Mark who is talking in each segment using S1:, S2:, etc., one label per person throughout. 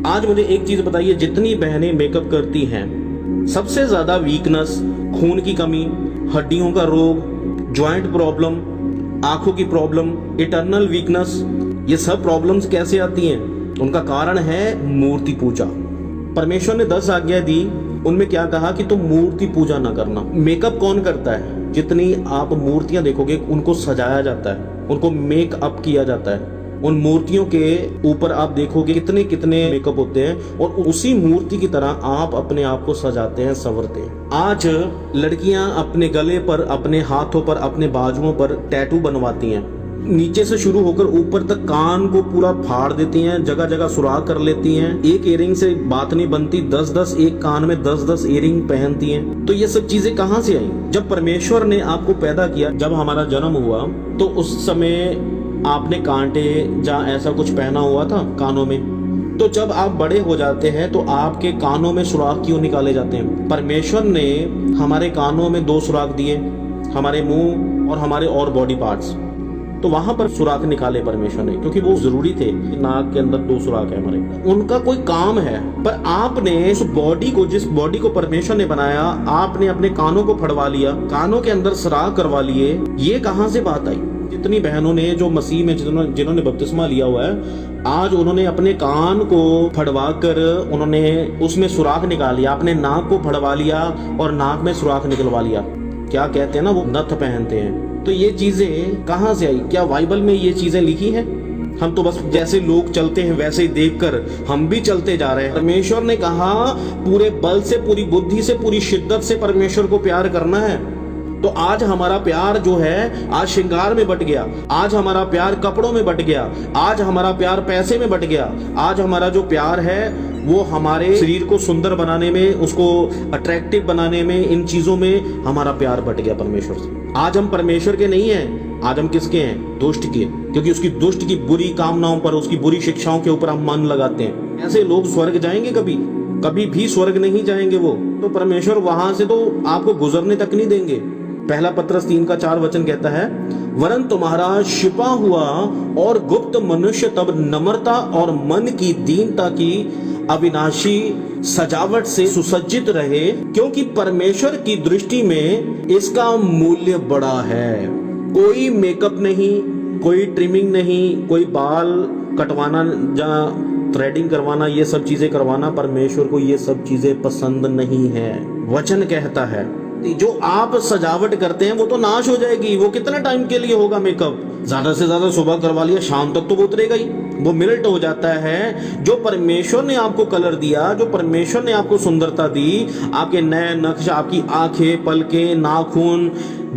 S1: आज मुझे एक चीज बताइए, जितनी बहनें मेकअप करती हैं सबसे ज्यादा वीकनेस, खून की कमी, हड्डियों का रोग, जॉइंट प्रॉब्लम, आंखों की प्रॉब्लम, इटर्नल वीकनेस, ये सब प्रॉब्लम्स कैसे आती हैं? उनका कारण है मूर्ति पूजा। परमेश्वर ने 10 आज्ञा दी, उनमें क्या कहा कि तुम मूर्ति पूजा ना करना। मेकअप कौन करता है? जितनी आप मूर्तियां देखोगे उनको सजाया जाता है, उनको मेकअप किया जाता है। उन मूर्तियों के ऊपर आप देखोगे कितने कितने मेकअप होते हैं और उसी मूर्ति की तरह आप अपने आप को सजाते हैं, संवरते हैं। आज लड़कियां अपने गले पर, अपने हाथों पर, अपने बाजुओं पर टैटू बनवाती हैं। नीचे से शुरू होकर ऊपर तक कान को पूरा फाड़ देती हैं, जगह जगह सुराख कर लेती हैं। एक इयरिंग से बात नहीं बनती, 10-10 एक कान में 10-10 इयरिंग पहनती हैं। तो ये सब चीजें कहां से आई? जब परमेश्वर ने आपको पैदा किया, जब हमारा जन्म हुआ, तो उस समय आपने कांटे या ऐसा कुछ पहना हुआ था कानों में? तो जब आप बड़े हो जाते हैं तो आपके कानों में सुराख क्यों निकाले जाते हैं? परमेश्वर ने हमारे कानों में 2 सुराख दिए, हमारे मुंह और हमारे और बॉडी पार्ट्स। तो वहां पर सुराख निकाले परमेश्वर ने, क्योंकि वो जरूरी थे। नाक के अंदर 2 सुराख है हमारे, उनका कोई काम है। पर आपने उस बॉडी को, जिस बॉडी को परमेश्वर ने बनाया, आपने अपने कानों को फड़वा लिया, कानों के अंदर सुराख करवा लिए। ये कहां से बात आई? जितनी बहनों ने जो मसीह में जिन्होंने बपतिस्मा लिया हुआ है, आज उन्होंने अपने कान को फड़वा कर उन्होंने उसमें सुराख निकाल लिया, अपने नाक को फड़वा लिया और नाक में सुराख निकलवा लिया। क्या कहते हैं ना, वो नथ पहनते हैं। तो ये चीजें कहां से आई? क्या बाइबल में ये चीजें लिखी हैं? हम तो बस जैसे लोग चलते हैं वैसे ही देखकर हम भी चलते जा रहे हैं। परमेश्वर ने कहा पूरे बल से, पूरी बुद्धि से, पूरी शिद्दत से परमेश्वर को प्यार करना है। तो आज हमारा प्यार जो है, आज श्रृंगार में बट गया, आज हमारा प्यार कपड़ों में बट गया, आज हमारा प्यार पैसे में बट गया। आज हमारा जो प्यार है वो हमारे शरीर को सुंदर बनाने में, उसको अट्रैक्टिव बनाने में, इन चीजों में हमारा प्यार बट गया परमेश्वर से। आज हम परमेश्वर के नहीं हैं, आज हम किसके हैं? दुष्ट के। क्योंकि उसकी दुष्ट की बुरी कामनाओं पर, उसकी बुरी शिक्षाओं के ऊपर हम मन लगाते हैं। ऐसे लोग स्वर्ग जाएंगे? कभी भी स्वर्ग नहीं जाएंगे वो। तो परमेश्वर वहां से तो आपको गुजरने तक नहीं देंगे। पहला पत्रस 3:4 कहता है, वरन तुम्हारा छिपा हुआ और गुप्त मनुष्य तब नम्रता और मन की दीनता की अविनाशी सजावट से सुसज्जित रहे, क्योंकि परमेश्वर की दृष्टि में इसका मूल्य बड़ा है। कोई मेकअप नहीं, कोई ट्रिमिंग नहीं, कोई बाल कटवाना या थ्रेडिंग करवाना, ये सब चीजें करवाना, परमेश्वर को ये सब चीजें पसंद नहीं है। वचन कहता है जो आप सजावट करते हैं वो तो नाश हो जाएगी। वो कितने टाइम के लिए होगा मेकअप? ज्यादा से ज्यादा सुबह करवा लिया, शाम तक तो वो उतरेगा ही, वो मिल्ट हो जाता है। जो परमेश्वर ने आपको कलर दिया, जो परमेश्वर ने आपको सुंदरता दी, आपके नए नक्श, आपकी आंखें, पलकें, नाखून,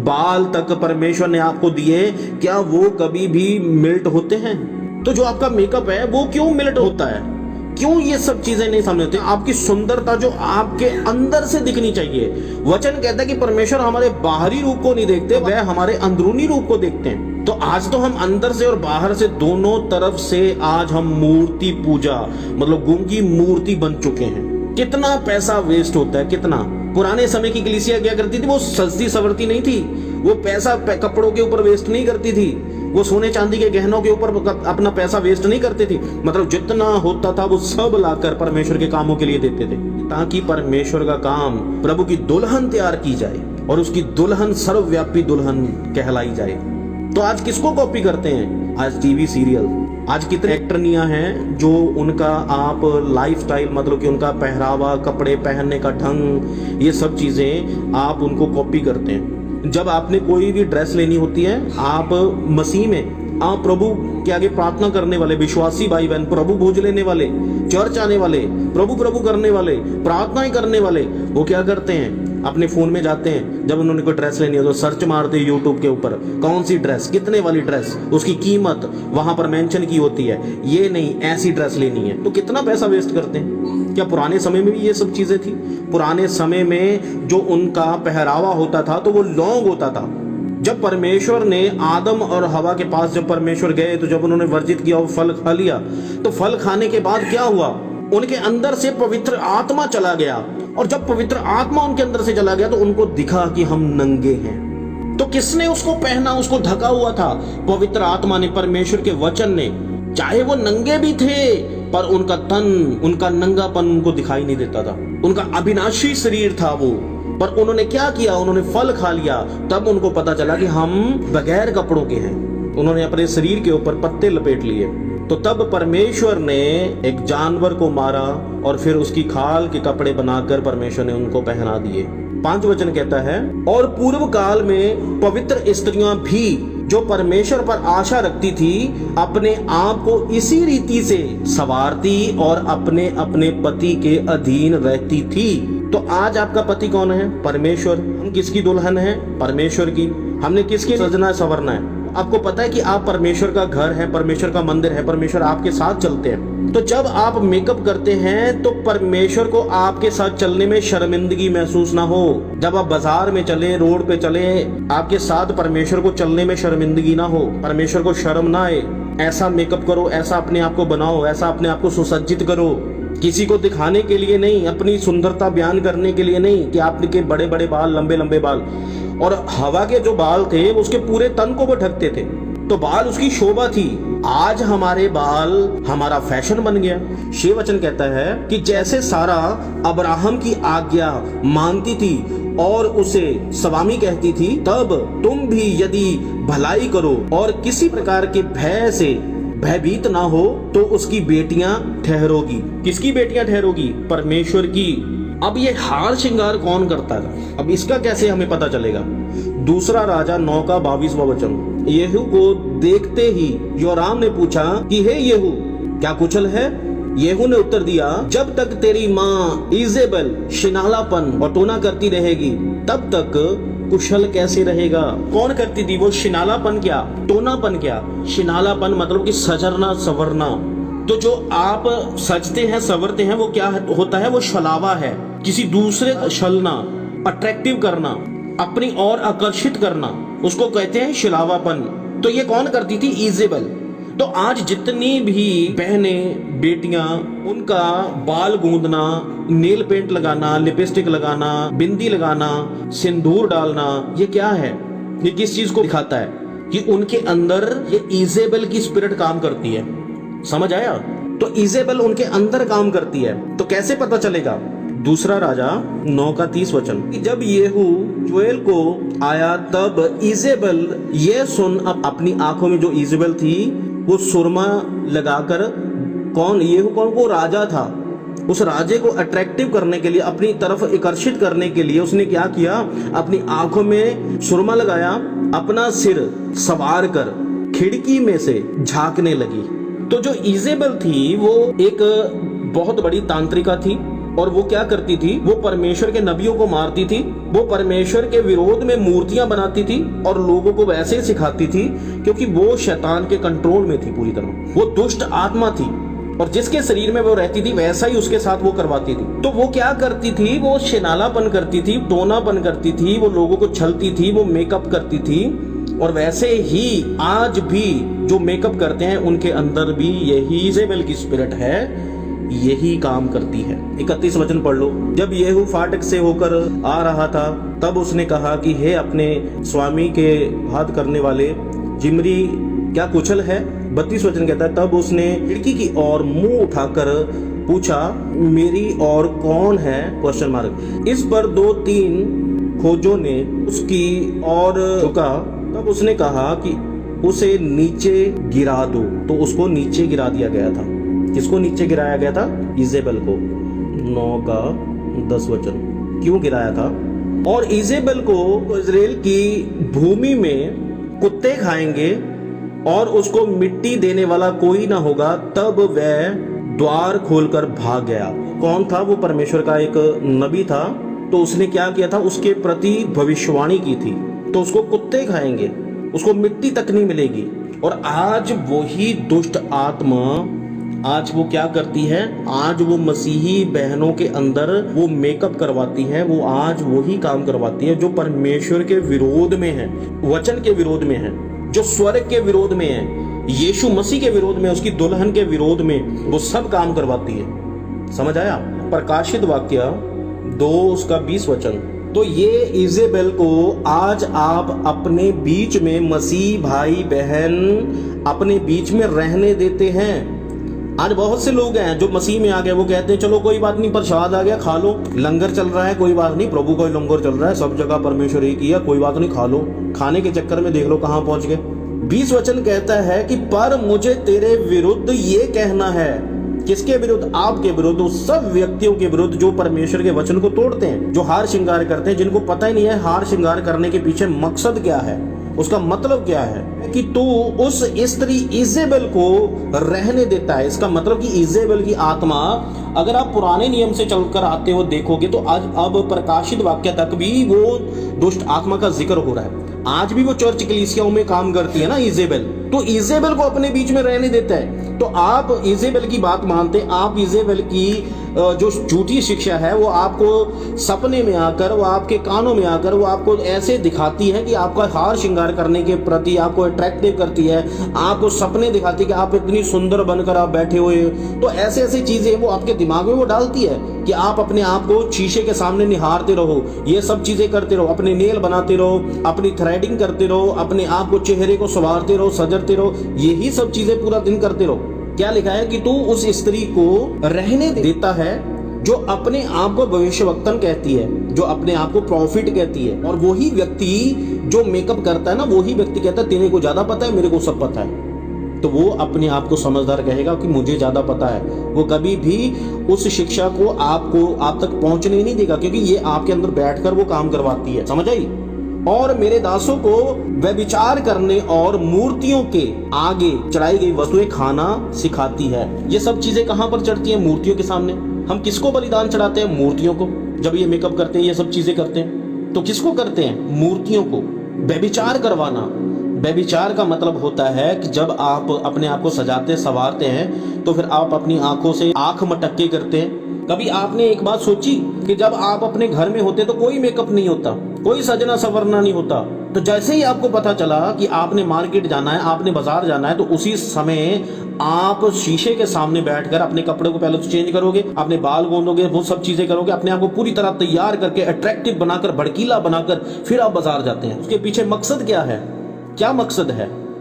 S1: बाल तक परमेश्वर ने आपको दिए, क्या वो कभी भी मिल्ट होते हैं? तो जो आपका मेकअप है वो क्यों मिल्ट होता है? क्यों ये सब चीजें नहीं समझते? आपकी सुंदरता जो आपके अंदर से दिखनी चाहिए। वचन कहता है कि परमेश्वर हमारे बाहरी रूप को नहीं देखते, वह हमारे अंदरूनी रूप को देखते हैं। तो आज तो हम अंदर से और बाहर से दोनों तरफ से आज हम मूर्ति पूजा, मतलब गूंगी मूर्ति बन चुके हैं। कितना पैसा वेस्ट होता है, कितना। पुराने समय की कलीसिया क्या करती थी? वो सजती सवरती नहीं थी, वो पैसा कपड़ों के ऊपर वेस्ट नहीं करती थी, वो सोने चांदी के गहनों के ऊपर अपना पैसा वेस्ट नहीं करती थी। मतलब जितना होता था वो सब लाकर परमेश्वर के कामों के लिए देते थे, ताकि परमेश्वर का काम, प्रभु की दुल्हन तैयार की जाए और उसकी दुल्हन सर्वव्यापी दुल्हन कहलाई जाए। तो आज किसको कॉपी करते हैं? आज टीवी सीरियल। आज कितने एक्टरनियां हैं जो उनका आप लाइफस्टाइल, मतलब कि उनका पहरावा, कपड़े पहनने का ढंग, ये सब चीजें आप उनको कॉपी करते हैं। जब आपने कोई भी ड्रेस लेनी होती है, आप मसीह में, आप प्रभु के आगे प्रार्थना करने वाले विश्वासी भाई बहन, प्रभु भोज लेने वाले, चर्च आने वाले, प्रभु प्रभु करने वाले, प्रार्थनाएं करने वाले, वो क्या करते हैं? अपने फोन में जाते हैं, जब उन्होंने कोई ड्रेस लेनी है तो सर्च मारते हैं यूट्यूब के ऊपर, कौन सी ड्रेस, कितने वाली ड्रेस, उसकी कीमत वहां पर मेंशन की होती है। ये नहीं, ऐसी ड्रेस लेनी है। तो कितना पैसा वेस्ट करते हैं। क्या पुराने समय में भी ये सब चीजें थी? पुराने समय में जो उनका पहरावा होता था तो वो लॉन्ग होता था। जब परमेश्वर ने आदम और हवा के पास जब परमेश्वर गए, तो जब उन्होंने वर्जित किया और फल खा लिया, तो फल खाने के बाद क्या हुआ? उनके अंदर से पवित्र आत्मा चला गया, और जब पवित्र आत्मा उनके अंदर से चला गया तो उनको दिखा कि हम नंगे हैं। तो किसने उसको पहना, उसको ढका हुआ था? पवित्र आत्मा ने, परमेश्वर के वचन ने। चाहे वो नंगे भी थे पर उनका तन, उनका नंगापन उनको दिखाई नहीं देता था। उनका अविनाशी शरीर था वो, पर उन्होंने क्या किया, उन्होंने फल खा लिया। तब उनको पता चला कि हम बगैर कपड़ों के हैं। उन्होंने अपने शरीर के ऊपर पत्ते लपेट लिए। तो तब परमेश्वर ने एक जानवर को मारा और फिर उसकी खाल के कपड़े बनाकर परमेश्वर ने उनको पहना दिए। 5 वचन कहता है, और पूर्व काल में पवित्र स्त्रियां भी जो परमेश्वर पर आशा रखती थी अपने आप को इसी रीति से संवारती और अपने अपने पति के अधीन रहती थी। तो आज आपका पति कौन है? परमेश्वर। हम किसकी दुल्हन है? परमेश्वर की। हमने किसकी सजना संवरना है? आपको पता है कि आप परमेश्वर का घर है, परमेश्वर का मंदिर है, परमेश्वर आपके साथ चलते हैं। तो जब आप मेकअप करते हैं तो परमेश्वर को आपके साथ चलने में शर्मिंदगी महसूस ना हो। जब आप बाजार में चले, रोड पे चले, आपके साथ परमेश्वर को चलने में शर्मिंदगी ना हो, परमेश्वर को शर्म ना आए। ऐसा मेकअप करो, ऐसा अपने आप को बनाओ, ऐसा अपने आप को सुसज्जित करो, किसी को दिखाने के लिए नहीं, अपनी सुंदरता बयान करने के लिए नहीं कि आपके बड़े बड़े बाल, लंबे लंबे बाल। और हवा के जो बाल थे उसके पूरे तन को वो ढकते थे, तो बाल उसकी शोभा थी। आज हमारे बाल हमारा फैशन बन गया। 6 वचन कहता है कि जैसे सारा अब्राहम की आज्ञा मानती थी और उसे स्वामी कहती थी, तब तुम भी यदि भलाई करो और किसी प्रकार के भय से भयभीत ना हो तो उसकी बेटियां ठहरोगी। किसकी बेटियां ठहरोगी? परमेश्वर की। अब ये हार श्रृंगार कौन करता है? अब इसका कैसे हमें पता चलेगा? दूसरा राजा 9 का 22वां वचन। येहू को देखते ही योराम ने पूछा कि हे येहू, क्या कुशल है? येहू ने उत्तर दिया, जब तक तेरी माँ इजेबेल शिनालापन और टोना करती रहेगी तब तक कुशल कैसे रहेगा? कौन करती थी वो शिनालापन? क्या टोनापन? क्या शिनालापन? मतलब कि सजरना संवरना। तो जो आप सजते हैं, संवरते हैं, वो क्या होता है? वो छलावा है, किसी दूसरे को छलना, अट्रैक्टिव करना, अपनी ओर आकर्षित करना, उसको कहते हैं छलावापन। तो ये कौन करती थी? इजेबेल। तो आज जितनी भी बहनें, बेटियां, उनका बाल गूंदना, नेल पेंट लगाना, लिपस्टिक लगाना, बिंदी लगाना, सिंदूर डालना, ये क्या है? ये किस चीज को दिखाता है? कि उनके अंदर ये इजेबेल की स्पिरिट काम करती है। समझ आया? तो इजेबेल उनके अंदर काम करती है। तो कैसे पता चलेगा? दूसरा राजा 9 का 30 वचन। जब येहू जोएल को आया तब इजेबेल ये सुन अपनी आंखों में, जो इजेबेल थी वो सुरमा लगाकर, कौन? येहू कौन? वो राजा था। उस राजे को अट्रैक्टिव करने के लिए, अपनी तरफ आकर्षित करने के लिए उसने क्या किया? अपनी आंखों में सुरमा लगाया, अपना सिर सवार कर खिड़की में से झांकने लगी। तो जो इजेबेल थी वो एक बहुत बड़ी तांत्रिका थी और वो क्या करती थी? वो परमेश्वर के नबियों को मारती थी, वो परमेश्वर के विरोध में मूर्तियां बनाती थी और लोगों को वैसे ही सिखाती थी, क्योंकि वो शैतान के कंट्रोल में थी पूरी तरह। वो दुष्ट आत्मा थी और जिसके शरीर में वो रहती थी वैसा ही उसके साथ वो करवाती थी। तो वो क्या करती थी? वो शिनालापन करती थी, टोनापन करती थी, वो लोगों को छलती थी, वो मेकअप करती थी। और वैसे ही आज भी जो मेकअप करते हैं उनके अंदर भी यही इजेबेल की स्पिरिट है, यही काम करती है। 31 वचन पढ़ लो। जब येहू फाटक से होकर आ रहा था तब उसने कहा कि हे अपने स्वामी के हाथ करने वाले जिमरी, क्या कुशल है? 32 वचन कहता है, तब उसने खिड़की की ओर मुंह उठाकर पूछा, मेरी और कौन है? Question mark. इस पर 2-3 खोजों ने उसकी ओर झुका। तब उसने कहा कि उसे नीचे गिरा दो। तो उसको नीचे गिरा दिया गया था। किसको नीचे गिराया गया था? इजेबेल को। 9 का 10 वचन। क्यों गिराया था? और इजेबेल को इजराइल की भूमि में कुत्ते खाएंगे और उसको मिट्टी देने वाला कोई ना होगा। तब वह द्वार खोलकर भाग गया। कौन था वो? परमेश्वर का एक नबी था। तो उसने क्या किया था? उसके प्रति भविष्यवाणी की थी। तो उसको कुत्ते खाएंगे, उसको मिट्टी तक नहीं मिलेगी। और आज वही दुष्ट आत्मा, आज वो क्या करती है? आज वो मसीही बहनों के अंदर वो मेकअप करवाती है, वो आज वही काम करवाती है जो परमेश्वर के विरोध में है, वचन के विरोध में है, जो स्वर्ग के विरोध में है, यीशु मसीह के विरोध में, उसकी दुल्हन के विरोध में, वो सब काम करवाती है। समझ आया? प्रकाशित वाक्य 2 का 20 वचन। तो ये इजेबेल को आज आप अपने बीच में, मसीह भाई बहन अपने बीच में रहने देते हैं। आज बहुत से लोग हैं जो मसीह में आ गए, वो कहते हैं चलो कोई बात नहीं, प्रसाद आ गया खा लो, लंगर चल रहा है कोई बात नहीं, प्रभु का लंगर चल रहा है, सब जगह परमेश्वर एक ही है, कोई बात नहीं खा लो। खाने के चक्कर में देख लो कहां पहुंच गए। 20 वचन कहता है कि पर मुझे तेरे विरुद्ध ये कहना है। किसके विरुद्ध? आपके विरुद्ध, उस सब व्यक्तियों के विरुद्ध जो परमेश्वर के वचन को तोड़ते हैं, जो हार श्रृंगार करते हैं, जिनको पता ही नहीं है हार श्रृंगार करने के पीछे मकसद क्या है, उसका मतलब क्या है। कि तू उस स्त्री इजेबेल को रहने देता है। इसका मतलब कि इजेबेल की आत्मा, अगर आप पुराने नियम से चलकर आते हो देखोगे तो आज अब प्रकाशित वाक्य तक भी वो दुष्ट आत्मा का जिक्र हो रहा है। आज भी वो चर्च कलीसियाओं में काम करती है ना इजेबेल, तो इजेबेल को अपने बीच में रहने देता है। तो आप इजेबेल की बात मानते, आप इजेबेल की जो झूठी शिक्षा है वो आपको सपने में आकर, वो आपके कानों में आकर, वो आपको ऐसे दिखाती है कि आपका हार श्रृंगार करने के प्रति आपको अट्रैक्टिव करती है, आपको सपने दिखाती है कि आप इतनी सुंदर बनकर आप बैठे हुए। तो ऐसे ऐसी चीजें वो आपके दिमाग में वो डालती है कि आप अपने आप को शीशे के सामने निहारते रहो, ये सब चीजें करते रहो, अपने नेल बनाते रहो, अपनी थ्रेडिंग करते रहो, अपने आप को चेहरे को संवारते रहो, सजरते रहो, यही सब चीजें पूरा दिन करते रहो। क्या लिखा है कि तू उस स्त्री को रहने देता है जो अपने आप को भविष्यवक्तन कहती है, जो अपने आप को प्रॉफिट कहती है। और वही व्यक्ति जो मेकअप करता है ना, वही व्यक्ति कहता है तेरे को ज्यादा पता है, मेरे को सब पता है। तो वो अपने आप को समझदार कहेगा कि मुझे ज्यादा पता है। वो कभी भी उस शिक्षा को आप तक पहुंचने नहीं देगा, क्योंकि ये आपके अंदर बैठकर वो काम करवाती है। समझ आई? और मेरे दासों को व्यभिचार करने और मूर्तियों के आगे चढ़ाई गई वस्तुएं खाना सिखाती है। ये सब चीजें कहां पर चढ़ती हैं? मूर्तियों के सामने। हम किसको बलिदान चढ़ाते हैं? मूर्तियों को। जब ये मेकअप करते हैं, ये सब चीजें करते हैं, तो किसको करते हैं? मूर्तियों को। व्यभिचार करवाना, व्यभिचार का मतलब होता है कि जब आप अपने आप को सजाते संवारते हैं तो फिर आप अपनी आंखों से आंख मटक्के करते हैं। कभी आपने एक बात सोची कि जब आप अपने घर में होते तो कोई मेकअप नहीं होता, कोई सजना संवरना नहीं होता, तो जैसे ही आपको पता चला कि आपने मार्केट जाना है, आपने बाजार जाना है, तो उसी समय आप शीशे के सामने बैठकर अपने कपड़े को पहले तो चेंज करोगे, अपने बाल गोंदोगे, वो सब चीजें करोगे, अपने आप को पूरी तरह तैयार करके अट्रैक्टिव बनाकर, भड़कीला बनाकर फिर आप बाजार जाते हैं। उसके पीछे मकसद क्या है? क्या मकसद है?